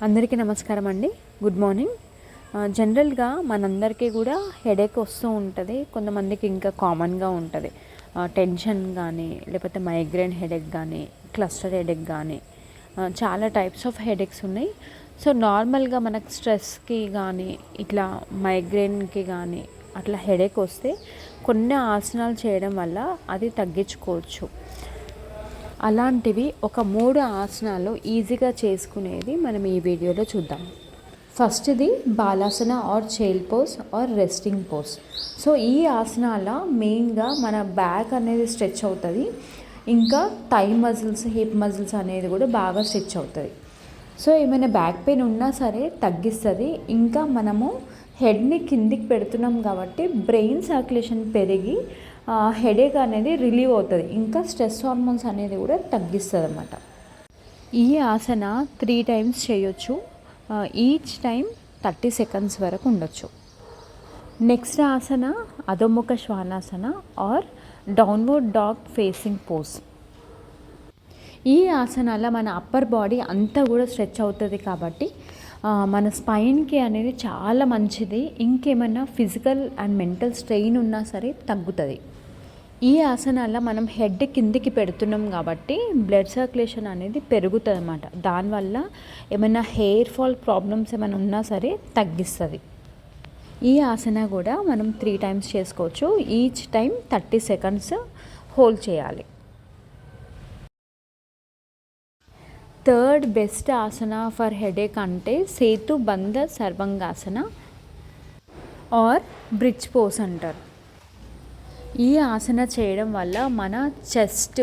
అందరికీ నమస్కారం అండి. Good morning. జనరల్గా మనందరికీ కూడా హెడేక్ వస్తూ ఉంటుంది. కొంతమందికి ఇంకా కామన్గా ఉంటుంది టెన్షన్ కానీ, లేకపోతే మైగ్రేన్ హెడేక్ కానీ, క్లస్టర్ హెడేక్ కానీ, చాలా టైప్స్ ఆఫ్ హెడేక్స్ ఉన్నాయి. సో నార్మల్గా మనకు స్ట్రెస్కి కానీ, ఇట్లా మైగ్రేన్కి కానీ అట్లా హెడేక్ వస్తే కొన్ని ఆసనాలు చేయడం వల్ల అది తగ్గించుకోవచ్చు. అలాంటివి ఒక 3 ఆసనాలు ఈజీగా చేసుకునేది మనం ఈ వీడియోలో చూద్దాం. ఫస్ట్ది Balasana or child pose or resting pose. So ఈ ఆసనాల మెయిన్గా మన బ్యాక్ అనేది స్ట్రెచ్ అవుతుంది, ఇంకా థై మజిల్స్, హిప్ మజిల్స్ అనేది కూడా బాగా స్ట్రెచ్ అవుతుంది. సో ఏమైనా బ్యాక్ పెయిన్ ఉన్నా సరే తగ్గిస్తుంది. ఇంకా మనము హెడ్ని కిందికి పెడుతున్నాం కాబట్టి బ్రెయిన్ సర్క్యులేషన్ పెరిగి హెడేక్ అనేది రిలీవ్ అవుతుంది, ఇంకా స్ట్రెస్ హార్మోన్స్ అనేది కూడా తగ్గిస్తుంది అన్నమాట. ఈ ఆసన 3 టైమ్స్ చేయొచ్చు. ఈచ్ టైం 30 సెకండ్స్ వరకు ఉండొచ్చు. నెక్స్ట్ ఆసన అధోముఖ శ్వానాసన or downward dog facing pose. ఈ ఆసనాల మన అప్పర్ బాడీ అంతా కూడా స్ట్రెచ్ అవుతుంది కాబట్టి మన స్పైన్కి అనేది చాలా మంచిది. ఇంకేమైనా ఫిజికల్ అండ్ మెంటల్ స్ట్రెయిన్ ఉన్నా సరే తగ్గుతుంది. ఈ ఆసనాల మనం హెడ్ కిందికి పెడుతున్నాం కాబట్టి బ్లడ్ సర్క్యులేషన్ అనేది పెరుగుతుంది అన్నమాట. దానివల్ల ఏమైనా హెయిర్ ఫాల్ ప్రాబ్లమ్స్ ఏమైనా ఉన్నా సరే తగ్గిస్తుంది. ఈ ఆసన కూడా మనం 3 టైమ్స్ చేసుకోవచ్చు. ఈచ్ టైం 30 సెకండ్స్ హోల్డ్ చేయాలి. Third best Haasan for headache అంటే సేతు బంధ సర్వంగాసన ఆర్ బ్రిడ్జ్ పోజ్ అంటారు. ఈ ఆసన చేయడం వల్ల మన chest,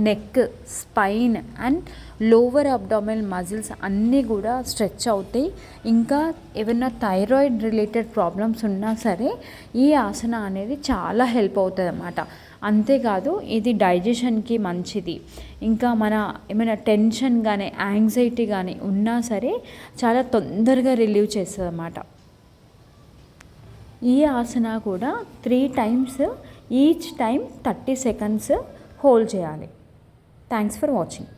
neck, spine and lower abdominal muscles అన్నీ కూడా స్ట్రెచ్ అవుతాయి. ఇంకా ఏమైనా థైరాయిడ్ రిలేటెడ్ ప్రాబ్లమ్స్ ఉన్నా సరే ఈ ఆసన అనేది చాలా హెల్ప్ అవుతుంది అన్నమాట. అంతేకాదు ఇది డైజెషన్కి మంచిది. ఇంకా మన ఏమైనా టెన్షన్ కానీ, యాంగ్జైటీ కానీ ఉన్నా సరే చాలా తొందరగా రిలీవ్ చేస్తుంది అన్నమాట. ఈ ఆసన కూడా 3 times each time 30 seconds hold చేయాలి. Thanks for watching.